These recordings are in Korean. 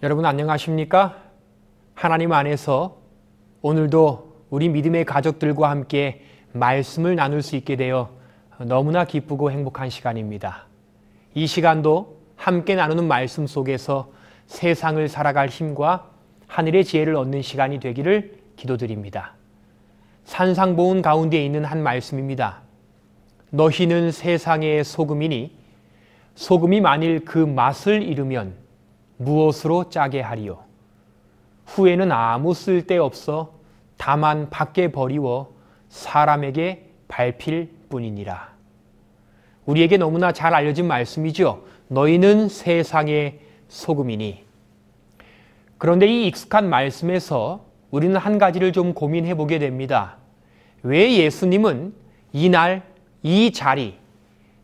여러분 안녕하십니까? 하나님 안에서 오늘도 우리 믿음의 가족들과 함께 말씀을 나눌 수 있게 되어 너무나 기쁘고 행복한 시간입니다. 이 시간도 함께 나누는 말씀 속에서 세상을 살아갈 힘과 하늘의 지혜를 얻는 시간이 되기를 기도드립니다. 산상보훈 가운데 있는 한 말씀입니다. 너희는 세상의 소금이니 소금이 만일 그 맛을 잃으면 무엇으로 짜게 하리요? 후에는 아무 쓸데없어 다만 밖에 버리워 사람에게 밟힐 뿐이니라. 우리에게 너무나 잘 알려진 말씀이죠. 너희는 세상의 소금이니. 그런데 이 익숙한 말씀에서 우리는 한 가지를 좀 고민해 보게 됩니다. 왜 예수님은 이날, 이 자리,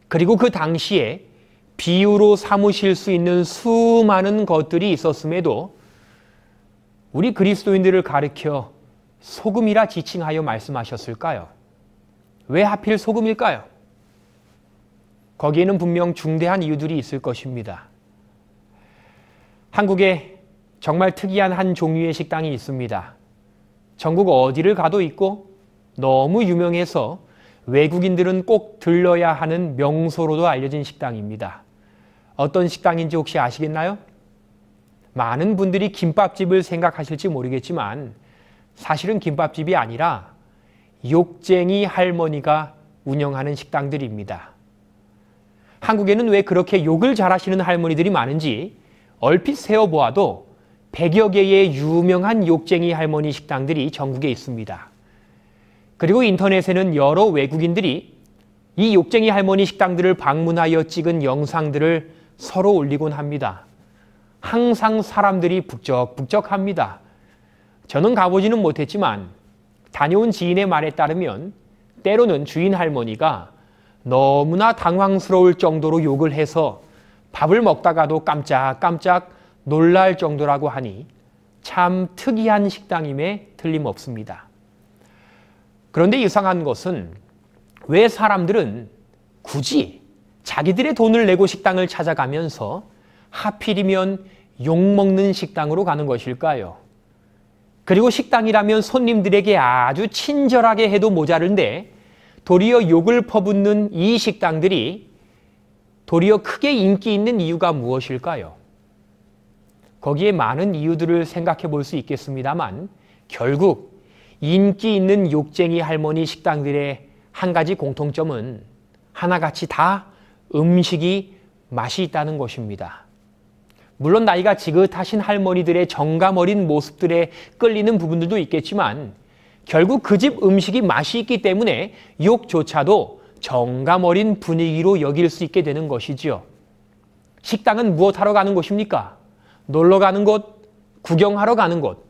그리고 그 당시에 비유로 삼으실 수 있는 수많은 것들이 있었음에도 우리 그리스도인들을 가리켜 소금이라 지칭하여 말씀하셨을까요? 왜 하필 소금일까요? 거기에는 분명 중대한 이유들이 있을 것입니다. 한국에 정말 특이한 한 종류의 식당이 있습니다. 전국 어디를 가도 있고 너무 유명해서 외국인들은 꼭 들러야 하는 명소로도 알려진 식당입니다. 어떤 식당인지 혹시 아시겠나요? 많은 분들이 김밥집을 생각하실지 모르겠지만 사실은 김밥집이 아니라 욕쟁이 할머니가 운영하는 식당들입니다. 한국에는 왜 그렇게 욕을 잘하시는 할머니들이 많은지 얼핏 세어보아도 100여 개의 유명한 욕쟁이 할머니 식당들이 전국에 있습니다. 그리고 인터넷에는 여러 외국인들이 이 욕쟁이 할머니 식당들을 방문하여 찍은 영상들을 서로 올리곤 합니다. 항상 사람들이 북적북적합니다. 저는 가보지는 못했지만 다녀온 지인의 말에 따르면 때로는 주인 할머니가 너무나 당황스러울 정도로 욕을 해서 밥을 먹다가도 깜짝깜짝 놀랄 정도라고 하니 참 특이한 식당임에 틀림없습니다. 그런데 이상한 것은 왜 사람들은 굳이 자기들의 돈을 내고 식당을 찾아가면서 하필이면 욕먹는 식당으로 가는 것일까요? 그리고 식당이라면 손님들에게 아주 친절하게 해도 모자른데 도리어 욕을 퍼붓는 이 식당들이 도리어 크게 인기 있는 이유가 무엇일까요? 거기에 많은 이유들을 생각해 볼 수 있겠습니다만 결국 인기 있는 욕쟁이 할머니 식당들의 한 가지 공통점은 하나같이 다 음식이 맛이 있다는 것입니다. 물론 나이가 지긋하신 할머니들의 정감 어린 모습들에 끌리는 부분들도 있겠지만 결국 그 집 음식이 맛이 있기 때문에 욕조차도 정감 어린 분위기로 여길 수 있게 되는 것이지요. 식당은 무엇하러 가는 곳입니까? 놀러 가는 곳, 구경하러 가는 곳,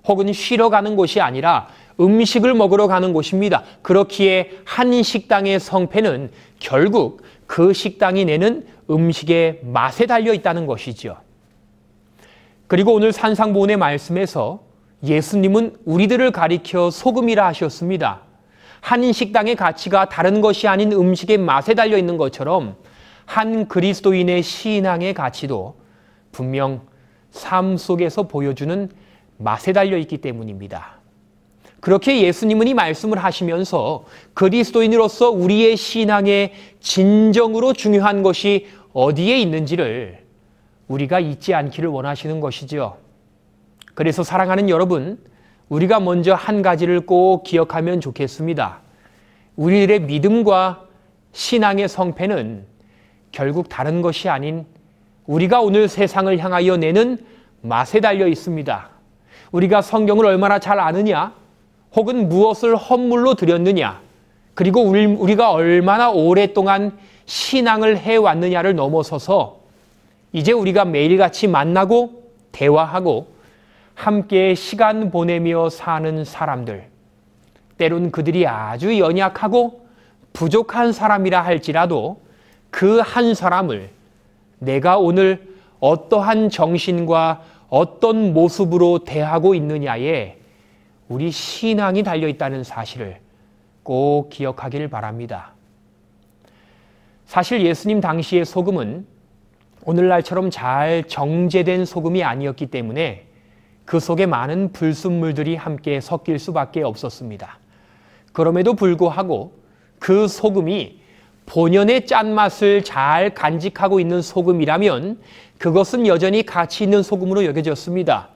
혹은 쉬러 가는 곳이 아니라 음식을 먹으러 가는 곳입니다. 그렇기에 한 식당의 성패는 결국 그 식당이 내는 음식의 맛에 달려 있다는 것이죠. 그리고 오늘 산상보훈의 말씀에서 예수님은 우리들을 가리켜 소금이라 하셨습니다. 한 식당의 가치가 다른 것이 아닌 음식의 맛에 달려 있는 것처럼 한 그리스도인의 신앙의 가치도 분명 삶 속에서 보여주는 맛에 달려 있기 때문입니다. 그렇게 예수님은 이 말씀을 하시면서 그리스도인으로서 우리의 신앙에 진정으로 중요한 것이 어디에 있는지를 우리가 잊지 않기를 원하시는 것이죠. 그래서 사랑하는 여러분, 우리가 먼저 한 가지를 꼭 기억하면 좋겠습니다. 우리들의 믿음과 신앙의 성패는 결국 다른 것이 아닌 우리가 오늘 세상을 향하여 내는 맛에 달려 있습니다. 우리가 성경을 얼마나 잘 아느냐, 혹은 무엇을 헌물로 드렸느냐, 그리고 우리가 얼마나 오랫동안 신앙을 해왔느냐를 넘어서서 이제 우리가 매일같이 만나고 대화하고 함께 시간 보내며 사는 사람들, 때론 그들이 아주 연약하고 부족한 사람이라 할지라도 그 한 사람을 내가 오늘 어떠한 정신과 어떤 모습으로 대하고 있느냐에 우리 신앙이 달려있다는 사실을 꼭 기억하기를 바랍니다. 사실 예수님 당시의 소금은 오늘날처럼 잘 정제된 소금이 아니었기 때문에 그 속에 많은 불순물들이 함께 섞일 수밖에 없었습니다. 그럼에도 불구하고 그 소금이 본연의 짠맛을 잘 간직하고 있는 소금이라면 그것은 여전히 가치 있는 소금으로 여겨졌습니다.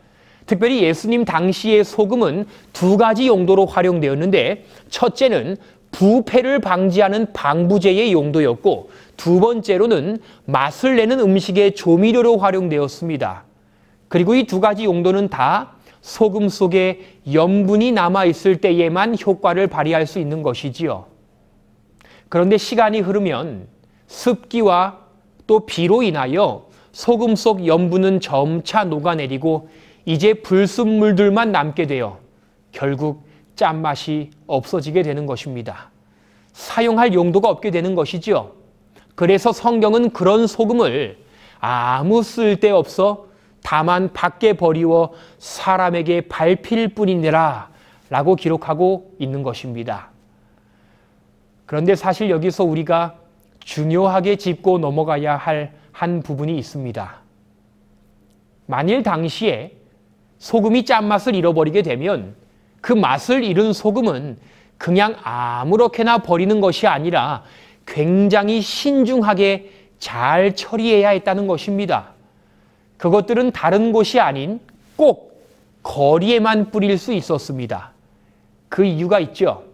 특별히 예수님 당시의 소금은 두 가지 용도로 활용되었는데, 첫째는 부패를 방지하는 방부제의 용도였고, 두 번째로는 맛을 내는 음식의 조미료로 활용되었습니다. 그리고 이 두 가지 용도는 다 소금 속에 염분이 남아있을 때에만 효과를 발휘할 수 있는 것이지요. 그런데 시간이 흐르면 습기와 또 비로 인하여 소금 속 염분은 점차 녹아내리고 이제 불순물들만 남게 되어 결국 짠맛이 없어지게 되는 것입니다. 사용할 용도가 없게 되는 것이죠. 그래서 성경은 그런 소금을 아무 쓸데없어 다만 밖에 버리워 사람에게 밟힐 뿐이니라 라고 기록하고 있는 것입니다. 그런데 사실 여기서 우리가 중요하게 짚고 넘어가야 할 한 부분이 있습니다. 만일 당시에 소금이 짠맛을 잃어버리게 되면 그 맛을 잃은 소금은 그냥 아무렇게나 버리는 것이 아니라 굉장히 신중하게 잘 처리해야 했다는 것입니다. 그것들은 다른 곳이 아닌 꼭 거리에만 뿌릴 수 있었습니다. 그 이유가 있죠.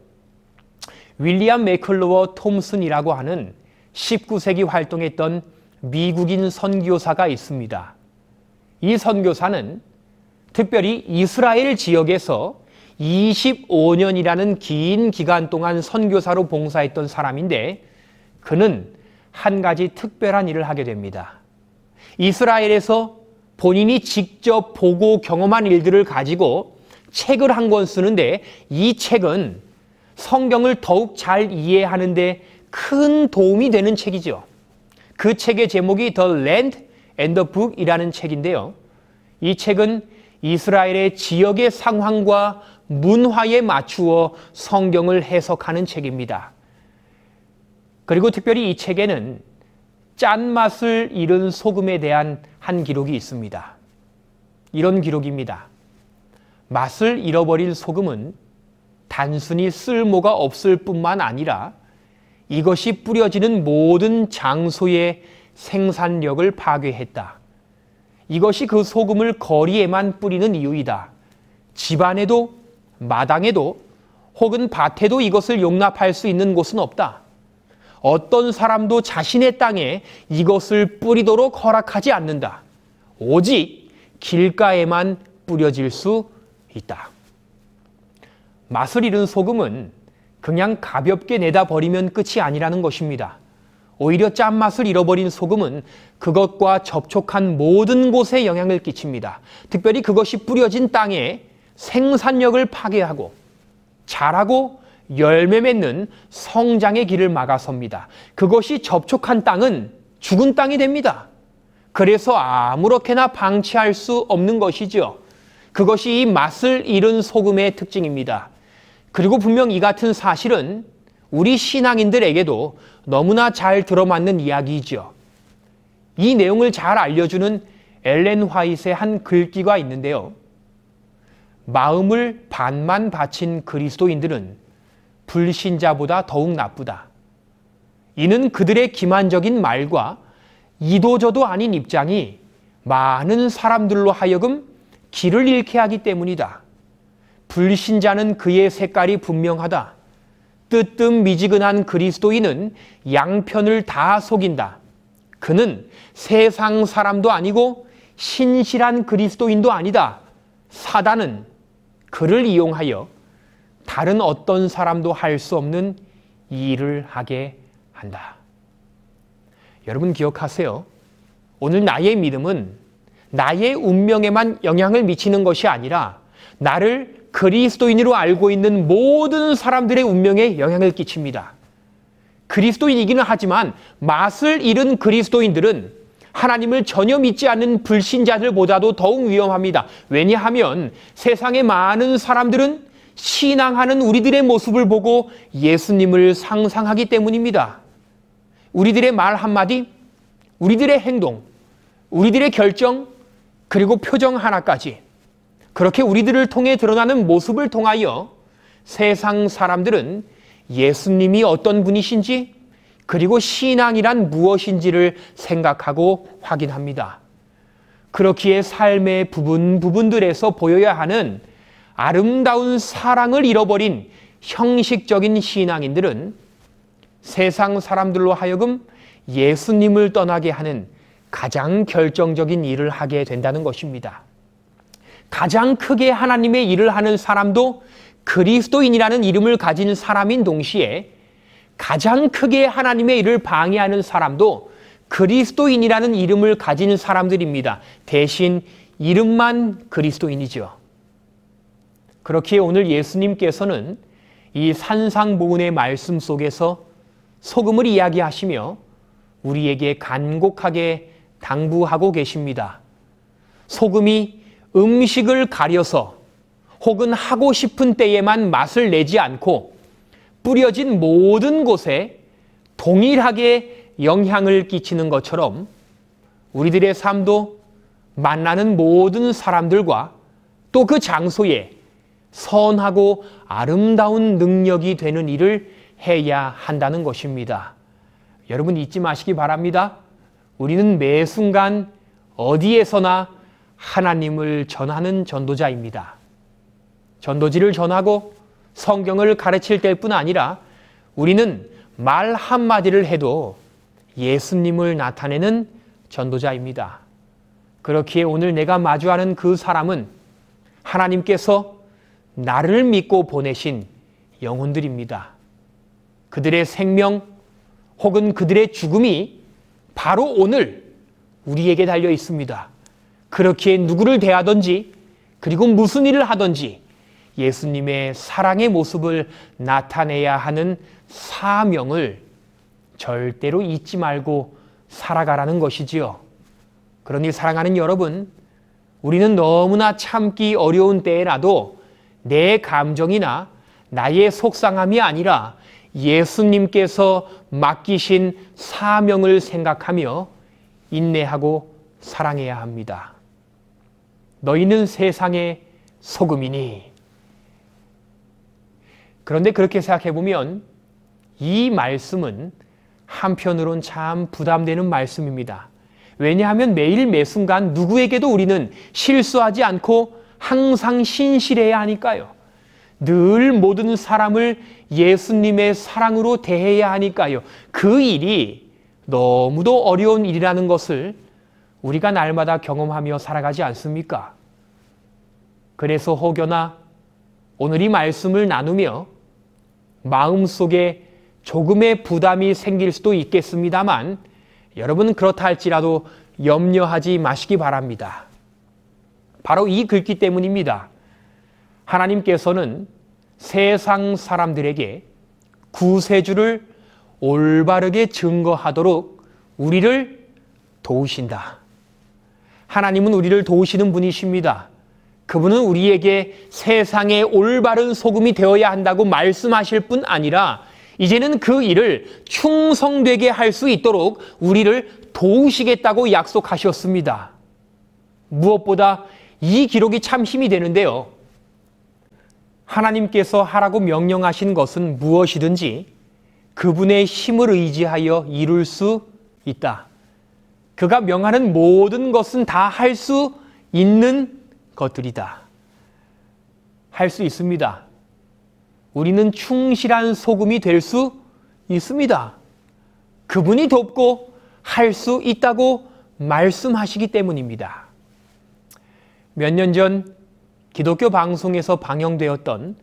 윌리엄 매클로워 톰슨이라고 하는 19세기 활동했던 미국인 선교사가 있습니다. 이 선교사는 특별히 이스라엘 지역에서 25년이라는 긴 기간 동안 선교사로 봉사했던 사람인데, 그는 한 가지 특별한 일을 하게 됩니다. 이스라엘에서 본인이 직접 보고 경험한 일들을 가지고 책을 한 권 쓰는데, 이 책은 성경을 더욱 잘 이해하는 데 큰 도움이 되는 책이죠. 그 책의 제목이 The Land and the Book 이라는 책인데요. 이 책은 이스라엘의 지역의 상황과 문화에 맞추어 성경을 해석하는 책입니다. 그리고 특별히 이 책에는 짠맛을 잃은 소금에 대한 한 기록이 있습니다. 이런 기록입니다. 맛을 잃어버린 소금은 단순히 쓸모가 없을 뿐만 아니라 이것이 뿌려지는 모든 장소의 생산력을 파괴했다. 이것이 그 소금을 거리에만 뿌리는 이유이다. 집안에도 마당에도 혹은 밭에도 이것을 용납할 수 있는 곳은 없다. 어떤 사람도 자신의 땅에 이것을 뿌리도록 허락하지 않는다. 오직 길가에만 뿌려질 수 있다. 맛을 잃은 소금은 그냥 가볍게 내다 버리면 끝이 아니라는 것입니다. 오히려 짠맛을 잃어버린 소금은 그것과 접촉한 모든 곳에 영향을 끼칩니다. 특별히 그것이 뿌려진 땅에 생산력을 파괴하고 자라고 열매 맺는 성장의 길을 막아섭니다. 그것이 접촉한 땅은 죽은 땅이 됩니다. 그래서 아무렇게나 방치할 수 없는 것이죠. 그것이 이 맛을 잃은 소금의 특징입니다. 그리고 분명 이 같은 사실은 우리 신앙인들에게도 너무나 잘 들어맞는 이야기이죠. 이 내용을 잘 알려주는 엘렌 화이트의 한 글귀가 있는데요. 마음을 반만 바친 그리스도인들은 불신자보다 더욱 나쁘다. 이는 그들의 기만적인 말과 이도저도 아닌 입장이 많은 사람들로 하여금 길을 잃게 하기 때문이다. 불신자는 그의 색깔이 분명하다. 뜨뜻미지근한 그리스도인은 양편을 다 속인다. 그는 세상 사람도 아니고 신실한 그리스도인도 아니다. 사단은 그를 이용하여 다른 어떤 사람도 할 수 없는 일을 하게 한다. 여러분 기억하세요. 오늘 나의 믿음은 나의 운명에만 영향을 미치는 것이 아니라 나를 그리스도인으로 알고 있는 모든 사람들의 운명에 영향을 끼칩니다. 그리스도인이기는 하지만 맛을 잃은 그리스도인들은 하나님을 전혀 믿지 않는 불신자들보다도 더욱 위험합니다. 왜냐하면 세상의 많은 사람들은 신앙하는 우리들의 모습을 보고 예수님을 상상하기 때문입니다. 우리들의 말 한마디, 우리들의 행동, 우리들의 결정 그리고 표정 하나까지 그렇게 우리들을 통해 드러나는 모습을 통하여 세상 사람들은 예수님이 어떤 분이신지 그리고 신앙이란 무엇인지를 생각하고 확인합니다. 그렇기에 삶의 부분들에서 보여야 하는 아름다운 사랑을 잃어버린 형식적인 신앙인들은 세상 사람들로 하여금 예수님을 떠나게 하는 가장 결정적인 일을 하게 된다는 것입니다. 가장 크게 하나님의 일을 하는 사람도 그리스도인이라는 이름을 가진 사람인 동시에 가장 크게 하나님의 일을 방해하는 사람도 그리스도인이라는 이름을 가진 사람들입니다. 대신 이름만 그리스도인이죠. 그렇기에 오늘 예수님께서는 이 산상보훈의 말씀 속에서 소금을 이야기하시며 우리에게 간곡하게 당부하고 계십니다. 소금이 음식을 가려서 혹은 하고 싶은 때에만 맛을 내지 않고 뿌려진 모든 곳에 동일하게 영향을 끼치는 것처럼 우리들의 삶도 만나는 모든 사람들과 또 그 장소에 선하고 아름다운 능력이 되는 일을 해야 한다는 것입니다. 여러분 잊지 마시기 바랍니다. 우리는 매 순간 어디에서나 하나님을 전하는 전도자입니다. 전도지를 전하고 성경을 가르칠 때뿐 아니라 우리는 말 한마디를 해도 예수님을 나타내는 전도자입니다. 그렇기에 오늘 내가 마주하는 그 사람은 하나님께서 나를 믿고 보내신 영혼들입니다. 그들의 생명 혹은 그들의 죽음이 바로 오늘 우리에게 달려 있습니다. 그렇기에 누구를 대하든지 그리고 무슨 일을 하든지 예수님의 사랑의 모습을 나타내야 하는 사명을 절대로 잊지 말고 살아가라는 것이지요. 그러니 사랑하는 여러분, 우리는 너무나 참기 어려운 때에라도 내 감정이나 나의 속상함이 아니라 예수님께서 맡기신 사명을 생각하며 인내하고 사랑해야 합니다. 너희는 세상의 소금이니. 그런데 그렇게 생각해보면 이 말씀은 한편으론 참 부담되는 말씀입니다. 왜냐하면 매일 매순간 누구에게도 우리는 실수하지 않고 항상 신실해야 하니까요. 늘 모든 사람을 예수님의 사랑으로 대해야 하니까요. 그 일이 너무도 어려운 일이라는 것을 우리가 날마다 경험하며 살아가지 않습니까? 그래서 혹여나 오늘 이 말씀을 나누며 마음속에 조금의 부담이 생길 수도 있겠습니다만 여러분 그렇다 할지라도 염려하지 마시기 바랍니다. 바로 이 글귀 때문입니다. 하나님께서는 세상 사람들에게 구세주를 올바르게 증거하도록 우리를 도우신다. 하나님은 우리를 도우시는 분이십니다. 그분은 우리에게 세상의 올바른 소금이 되어야 한다고 말씀하실 뿐 아니라 이제는 그 일을 충성되게 할 수 있도록 우리를 도우시겠다고 약속하셨습니다. 무엇보다 이 기록이 참 힘이 되는데요. 하나님께서 하라고 명령하신 것은 무엇이든지 그분의 힘을 의지하여 이룰 수 있다. 그가 명하는 모든 것은 다 할 수 있는 것들이다. 할 수 있습니다. 우리는 충실한 소금이 될 수 있습니다. 그분이 돕고 할 수 있다고 말씀하시기 때문입니다. 몇 년 전 기독교 방송에서 방영되었던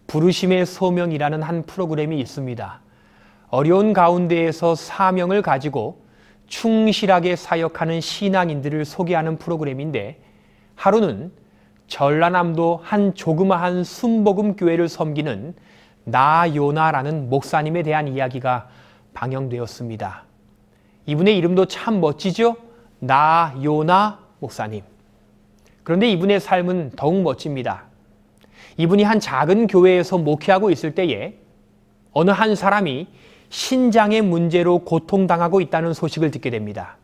부르심의 소명이라는 한 프로그램이 있습니다. 어려운 가운데에서 사명을 가지고 충실하게 사역하는 신앙인들을 소개하는 프로그램인데 하루는 전라남도 한 조그마한 순복음 교회를 섬기는 나요나라는 목사님에 대한 이야기가 방영되었습니다. 이분의 이름도 참 멋지죠? 나요나 목사님. 그런데 이분의 삶은 더욱 멋집니다. 이분이 한 작은 교회에서 목회하고 있을 때에 어느 한 사람이 신장의 문제로 고통당하고 있다는 소식을 듣게 됩니다.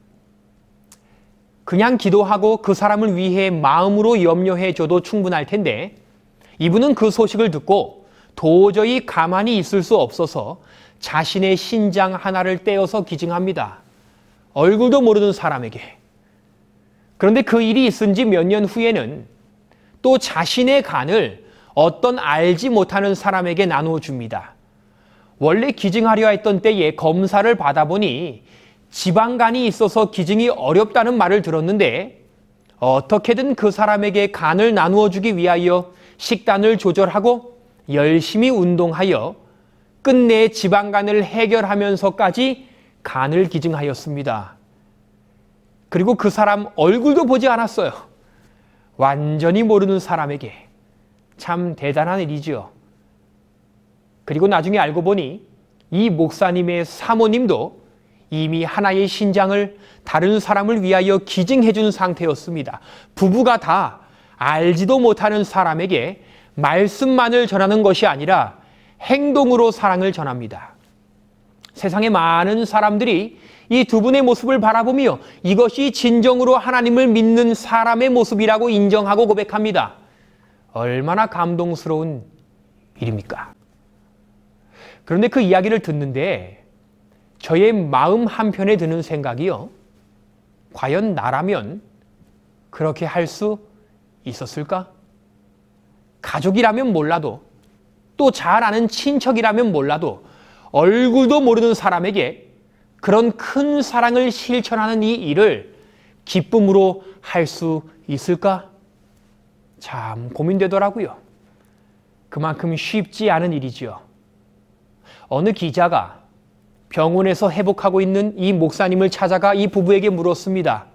그냥 기도하고 그 사람을 위해 마음으로 염려해 줘도 충분할 텐데 이분은 그 소식을 듣고 도저히 가만히 있을 수 없어서 자신의 신장 하나를 떼어서 기증합니다. 얼굴도 모르는 사람에게. 그런데 그 일이 있은 지 몇 년 후에는 또 자신의 간을 어떤 알지 못하는 사람에게 나누어 줍니다. 원래 기증하려 했던 때에 검사를 받아보니 지방간이 있어서 기증이 어렵다는 말을 들었는데 어떻게든 그 사람에게 간을 나누어 주기 위하여 식단을 조절하고 열심히 운동하여 끝내 지방간을 해결하면서까지 간을 기증하였습니다. 그리고 그 사람 얼굴도 보지 않았어요. 완전히 모르는 사람에게. 참 대단한 일이죠. 그리고 나중에 알고 보니 이 목사님의 사모님도 이미 하나의 신장을 다른 사람을 위하여 기증해 준 상태였습니다. 부부가 다 알지도 못하는 사람에게 말씀만을 전하는 것이 아니라 행동으로 사랑을 전합니다. 세상의 많은 사람들이 이 두 분의 모습을 바라보며 이것이 진정으로 하나님을 믿는 사람의 모습이라고 인정하고 고백합니다. 얼마나 감동스러운 일입니까? 그런데 그 이야기를 듣는데 저의 마음 한편에 드는 생각이요. 과연 나라면 그렇게 할 수 있었을까? 가족이라면 몰라도 또 잘 아는 친척이라면 몰라도 얼굴도 모르는 사람에게 그런 큰 사랑을 실천하는 이 일을 기쁨으로 할 수 있을까? 참 고민되더라고요. 그만큼 쉽지 않은 일이지요. 어느 기자가 병원에서 회복하고 있는 이 목사님을 찾아가 이 부부에게 물었습니다.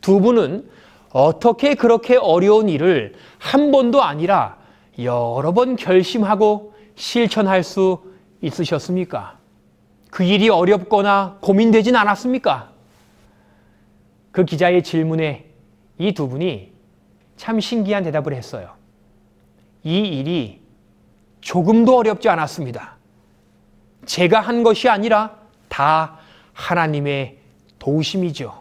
두 분은 어떻게 그렇게 어려운 일을 한 번도 아니라 여러 번 결심하고 실천할 수 있으셨습니까? 그 일이 어렵거나 고민되진 않았습니까? 그 기자의 질문에 이 두 분이 참 신기한 대답을 했어요. 이 일이 조금도 어렵지 않았습니다. 제가 한 것이 아니라 다 하나님의 도우심이죠.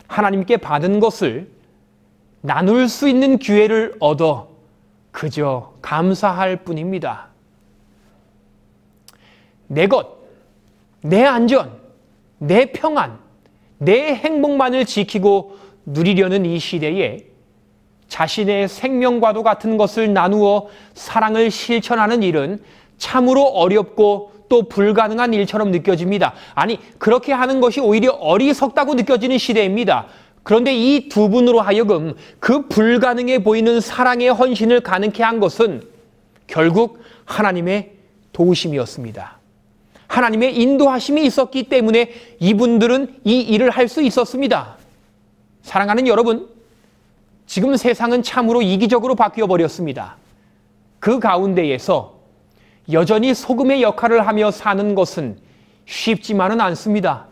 하나님께 받은 것을 나눌 수 있는 기회를 얻어 그저 감사할 뿐입니다. 내 것, 내 안전, 내 평안, 내 행복만을 지키고 누리려는 이 시대에 자신의 생명과도 같은 것을 나누어 사랑을 실천하는 일은 참으로 어렵고 또 불가능한 일처럼 느껴집니다. 아니, 그렇게 하는 것이 오히려 어리석다고 느껴지는 시대입니다. 그런데 이 두 분으로 하여금 그 불가능해 보이는 사랑의 헌신을 가능케 한 것은 결국 하나님의 도우심이었습니다. 하나님의 인도하심이 있었기 때문에 이분들은 이 일을 할 수 있었습니다. 사랑하는 여러분, 지금 세상은 참으로 이기적으로 바뀌어 버렸습니다. 그 가운데에서 여전히 소금의 역할을 하며 사는 것은 쉽지만은 않습니다.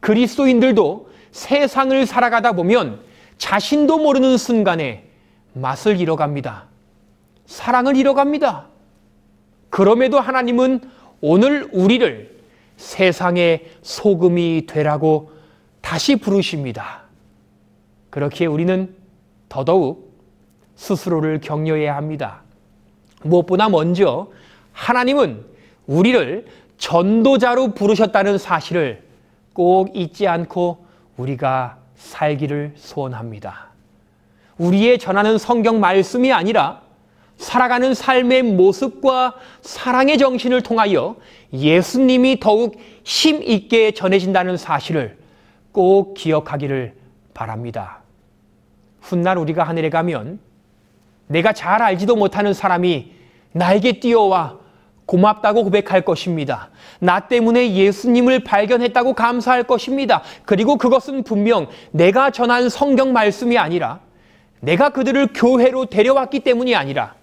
그리스도인들도 세상을 살아가다 보면 자신도 모르는 순간에 맛을 잃어갑니다. 사랑을 잃어갑니다. 그럼에도 하나님은 오늘 우리를 세상의 소금이 되라고 다시 부르십니다. 그렇기에 우리는 더더욱 스스로를 격려해야 합니다. 무엇보다 먼저 하나님은 우리를 전도자로 부르셨다는 사실을 꼭 잊지 않고 우리가 살기를 소원합니다. 우리의 전하는 성경 말씀이 아니라 살아가는 삶의 모습과 사랑의 정신을 통하여 예수님이 더욱 힘 있게 전해진다는 사실을 꼭 기억하기를 바랍니다. 훗날 우리가 하늘에 가면 내가 잘 알지도 못하는 사람이 나에게 뛰어와 고맙다고 고백할 것입니다. 나 때문에 예수님을 발견했다고 감사할 것입니다. 그리고 그것은 분명 내가 전한 성경 말씀이 아니라 내가 그들을 교회로 데려왔기 때문이 아니라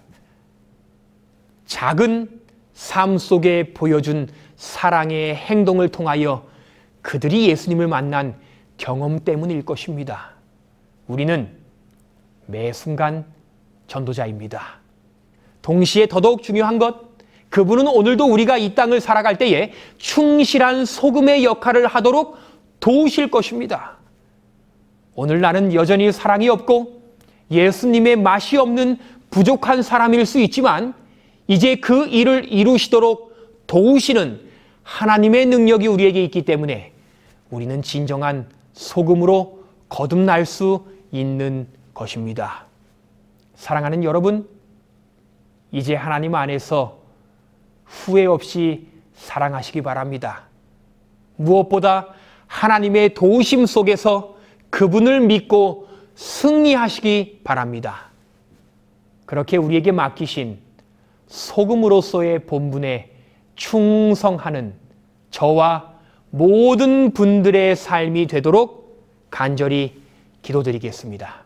작은 삶 속에 보여준 사랑의 행동을 통하여 그들이 예수님을 만난 경험 때문일 것입니다. 우리는 매 순간 전도자입니다. 동시에 더더욱 중요한 것, 그분은 오늘도 우리가 이 땅을 살아갈 때에 충실한 소금의 역할을 하도록 도우실 것입니다. 오늘 나는 여전히 사랑이 없고 예수님의 맛이 없는 부족한 사람일 수 있지만 이제 그 일을 이루시도록 도우시는 하나님의 능력이 우리에게 있기 때문에 우리는 진정한 소금으로 거듭날 수 있는 것입니다. 사랑하는 여러분, 이제 하나님 안에서 후회 없이 사랑하시기 바랍니다. 무엇보다 하나님의 도우심 속에서 그분을 믿고 승리하시기 바랍니다. 그렇게 우리에게 맡기신 소금으로서의 본분에 충성하는 저와 모든 분들의 삶이 되도록 간절히 기도드리겠습니다.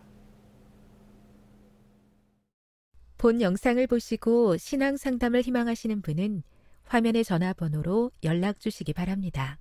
본 영상을 보시고 신앙 상담을 희망하시는 분은 화면의 전화번호로 연락 주시기 바랍니다.